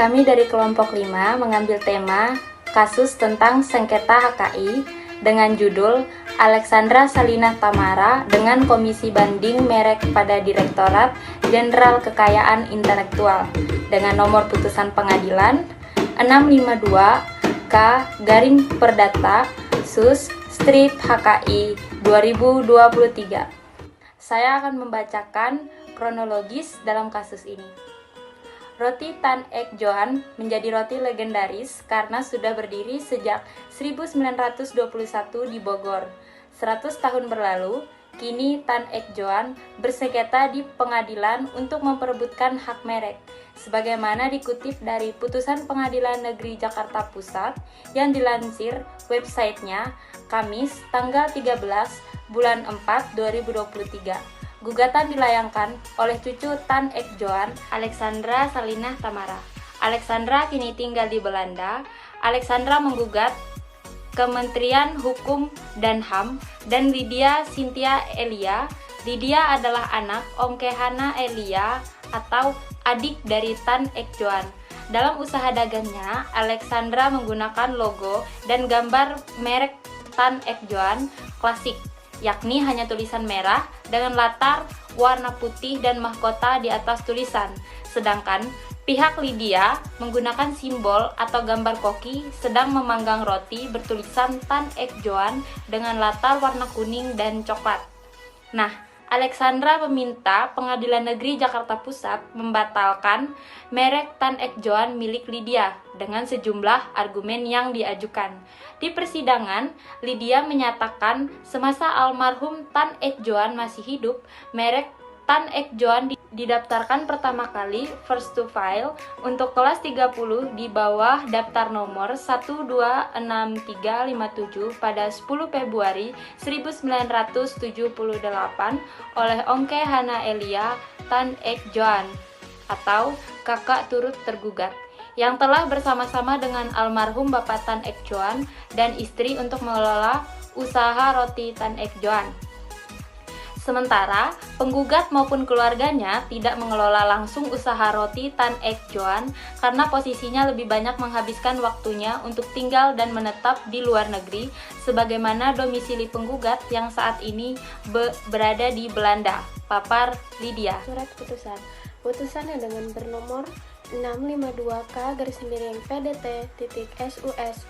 Kami dari kelompok 5 mengambil tema kasus tentang sengketa HKI dengan judul Alexandra Salinah Tamara dengan Komisi Banding Merek pada Direktorat Jenderal Kekayaan Intelektual dengan nomor putusan pengadilan 652 K garing Perdata Sus Strip HKI 2023. Saya akan membacakan kronologis dalam kasus ini. Roti Tan Ek Joan menjadi roti legendaris karena sudah berdiri sejak 1921 di Bogor. 100 tahun berlalu, kini Tan Ek Joan bersengketa di pengadilan untuk memperebutkan hak merek, sebagaimana dikutip dari putusan Pengadilan Negeri Jakarta Pusat yang dilansir websitenya Kamis tanggal 13 bulan 4 2023. Gugatan dilayangkan oleh cucu Tan Ek Joan, Alexandra Salinah Tamara. Alexandra kini tinggal di Belanda. Alexandra menggugat Kementerian Hukum dan HAM dan Lydia Cynthia Elia. Lydia adalah anak Ongke Hana Elia atau adik dari Tan Ek Joan. Dalam usaha dagangnya, Alexandra menggunakan logo dan gambar merek Tan Ek Joan klasik, yakni hanya tulisan merah dengan latar warna putih dan mahkota di atas tulisan. Sedangkan pihak Lydia menggunakan simbol atau gambar koki sedang memanggang roti bertulisan Tan Ek Joan dengan latar warna kuning dan coklat. Nah, Alexandra meminta Pengadilan Negeri Jakarta Pusat membatalkan merek Tan Ek Joan milik Lydia dengan sejumlah argumen yang diajukan. Di persidangan, Lydia menyatakan semasa almarhum Tan Ek Joan masih hidup, merek Tan Ek Joan didaftarkan pertama kali first to file untuk kelas 30 di bawah daftar nomor 126357 pada 10 Februari 1978 oleh Ongke Hana Elia Tan Ek Joan atau kakak turut tergugat yang telah bersama-sama dengan almarhum Bapak Tan Ek Joan dan istri untuk mengelola usaha roti Tan Ek Joan. Sementara, penggugat maupun keluarganya tidak mengelola langsung usaha roti Tan Ek Joan karena posisinya lebih banyak menghabiskan waktunya untuk tinggal dan menetap di luar negeri sebagaimana domisili penggugat yang saat ini berada di Belanda. Papar Lydia. Surat putusan. Putusan yang dengan bernomor 652K-PDT.SUS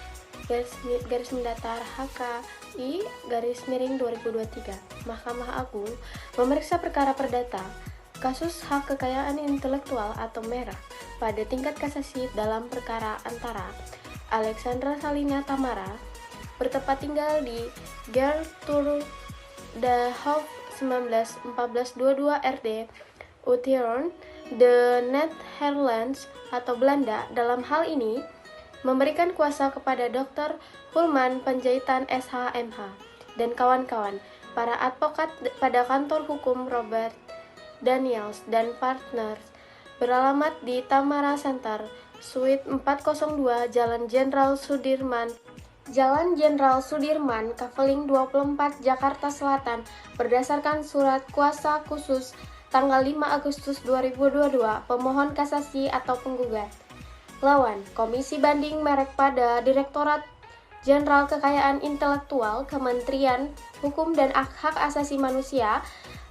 garis mendatar HKI garis miring 2023. Mahkamah Agung memeriksa perkara perdata kasus hak kekayaan intelektual atau merek pada tingkat kasasi dalam perkara antara Alexandra Salinah Tamara bertempat tinggal di Gertrudehof 191422 RD Utrecht, The Netherlands atau Belanda. Dalam hal ini memberikan kuasa kepada Dr. Hulman Panjaitan SH.MH dan kawan-kawan, para advokat pada kantor hukum Robert Daniels dan Partners, beralamat di Tamara Center, Suite 402, Jalan Jenderal Sudirman, Kaveling 24, Jakarta Selatan, berdasarkan surat kuasa khusus tanggal 5 Agustus 2022, pemohon kasasi atau penggugat. Lawan, Komisi Banding Merek pada Direktorat Jenderal Kekayaan Intelektual Kementerian Hukum dan Hak Asasi Manusia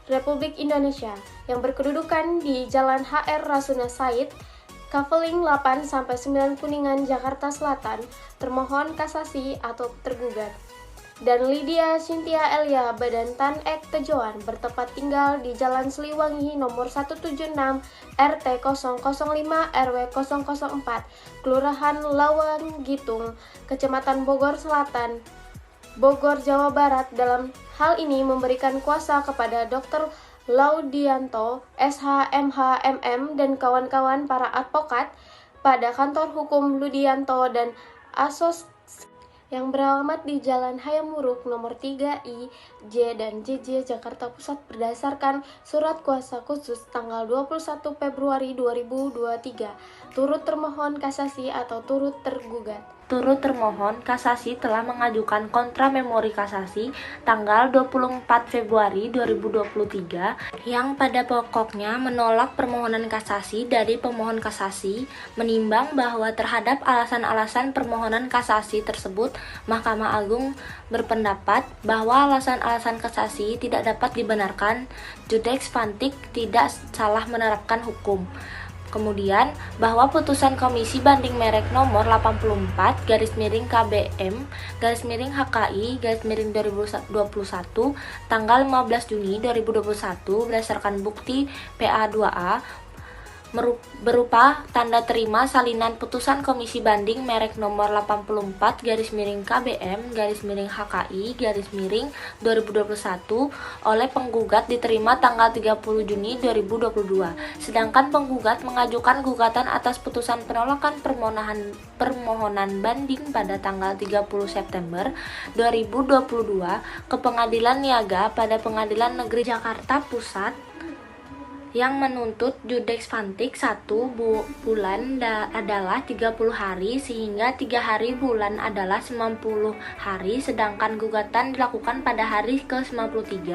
Republik Indonesia yang berkedudukan di Jalan HR Rasuna Said, Kaveling 8-9 Kuningan, Jakarta Selatan, termohon kasasi atau tergugat. Dan Lydia Cynthia Elia Badan Tan Ek Joan bertempat tinggal di Jalan Sliwangi nomor 176 RT 005 RW 004 Kelurahan Lawang Gitung, Kecamatan Bogor Selatan, Bogor, Jawa Barat. Dalam hal ini memberikan kuasa kepada Dr. Laudianto SH.MH MM dan kawan-kawan para advokat pada kantor hukum Ludianto dan Asos yang beralamat di Jalan Hayamuruk nomor 3I, J dan JJ Jakarta Pusat berdasarkan surat kuasa khusus tanggal 21 Februari 2023. Turut termohon kasasi atau turut tergugat. Turut termohon kasasi telah mengajukan kontra memori kasasi tanggal 24 Februari 2023 yang pada pokoknya menolak permohonan kasasi dari pemohon kasasi, menimbang bahwa terhadap alasan-alasan permohonan kasasi tersebut, Mahkamah Agung berpendapat bahwa alasan-alasan kasasi tidak dapat dibenarkan, Judex Vantik tidak salah menerapkan hukum. Kemudian, bahwa putusan Komisi Banding Merek nomor 84 /KBM HKI 2021 tanggal 15 Juni 2021 berdasarkan bukti PA2A berupa tanda terima salinan putusan Komisi Banding Merek nomor 84 /KBM HKI 2021 oleh penggugat diterima tanggal 30 Juni 2022. Sedangkan penggugat mengajukan gugatan atas putusan penolakan permohonan banding pada tanggal 30 September 2022 ke Pengadilan Niaga pada Pengadilan Negeri Jakarta Pusat yang menuntut Judex Vantik 1 bulan adalah 30 hari sehingga 3 hari bulan adalah 90 hari, sedangkan gugatan dilakukan pada hari ke-93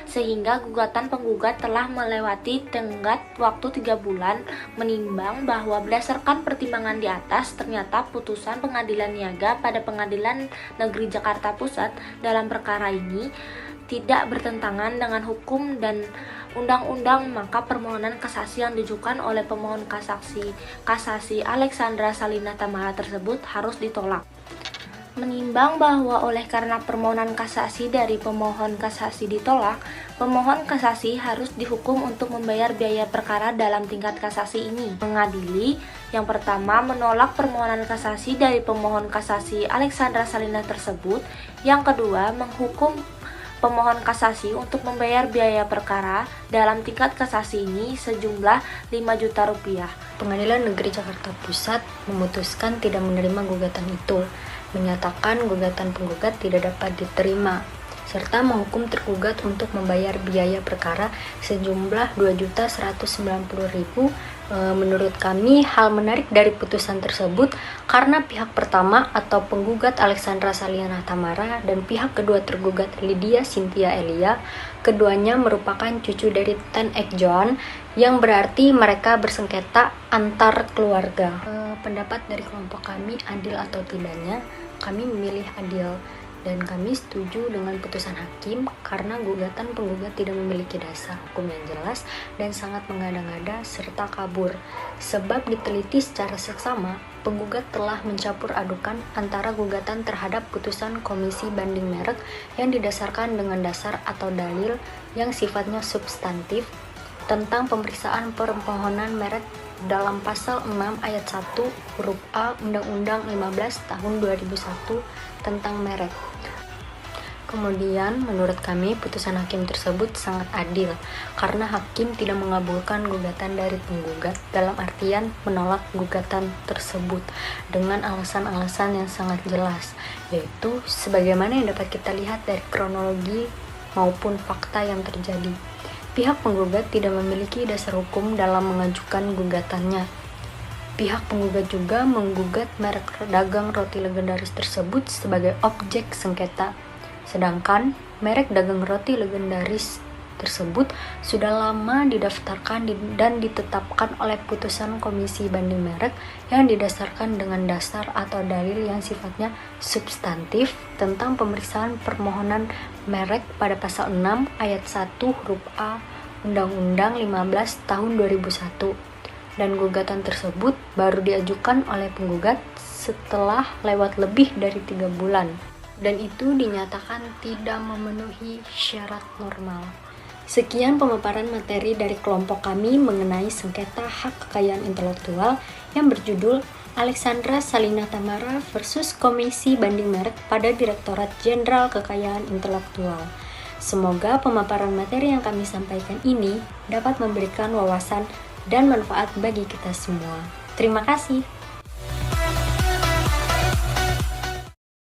sehingga gugatan penggugat telah melewati tenggat waktu 3 bulan, menimbang bahwa berdasarkan pertimbangan di atas ternyata putusan Pengadilan Niaga pada Pengadilan Negeri Jakarta Pusat dalam perkara ini tidak bertentangan dengan hukum dan undang-undang, maka permohonan kasasi yang diajukan oleh pemohon kasasi Alexandra Salina Tamara tersebut harus ditolak. Menimbang bahwa oleh karena permohonan kasasi dari pemohon kasasi ditolak, pemohon kasasi harus dihukum untuk membayar biaya perkara dalam tingkat kasasi ini. Mengadili, yang pertama menolak permohonan kasasi dari pemohon kasasi Alexandra Salina tersebut, yang kedua menghukum pemohon kasasi untuk membayar biaya perkara dalam tingkat kasasi ini sejumlah 5 juta rupiah. Pengadilan Negeri Jakarta Pusat memutuskan tidak menerima gugatan itu, menyatakan gugatan penggugat tidak dapat diterima, serta menghukum tergugat untuk membayar biaya perkara sejumlah 2.190.000. Menurut kami, hal menarik dari putusan tersebut karena pihak pertama atau penggugat Alexandra Salina Tamara dan pihak kedua tergugat Lydia Cynthia Elia, keduanya merupakan cucu dari Tan Ek Joan, yang berarti mereka bersengketa antar keluarga. Pendapat dari kelompok kami adil atau tidaknya, kami memilih adil. Dan kami setuju dengan putusan hakim karena gugatan penggugat tidak memiliki dasar hukum yang jelas dan sangat mengada-ngada serta kabur. Sebab diteliti secara seksama, penggugat telah mencampur adukan antara gugatan terhadap putusan Komisi Banding Merek yang didasarkan dengan dasar atau dalil yang sifatnya substantif tentang pemeriksaan permohonan merek dalam pasal 6 ayat 1 huruf A Undang-Undang 15 tahun 2001 tentang merek. Kemudian, menurut kami, putusan hakim tersebut sangat adil karena hakim tidak mengabulkan gugatan dari penggugat dalam artian menolak gugatan tersebut dengan alasan-alasan yang sangat jelas, yaitu sebagaimana yang dapat kita lihat dari kronologi maupun fakta yang terjadi. Pihak penggugat tidak memiliki dasar hukum dalam mengajukan gugatannya. Pihak penggugat juga menggugat merek dagang roti legendaris tersebut sebagai objek sengketa. Sedangkan merek dagang roti legendaris tersebut sudah lama didaftarkan dan ditetapkan oleh putusan Komisi Banding Merek yang didasarkan dengan dasar atau dalil yang sifatnya substantif tentang pemeriksaan permohonan merek pada pasal 6 ayat 1 huruf A Undang-Undang 15 tahun 2001. Dan gugatan tersebut baru diajukan oleh penggugat setelah lewat lebih dari 3 bulan. Dan itu dinyatakan tidak memenuhi syarat normal. Sekian pemaparan materi dari kelompok kami mengenai sengketa hak kekayaan intelektual yang berjudul Alexandra Salina Tamara versus Komisi Banding Merek pada Direktorat Jenderal Kekayaan Intelektual. Semoga pemaparan materi yang kami sampaikan ini dapat memberikan wawasan dan manfaat bagi kita semua. Terima kasih.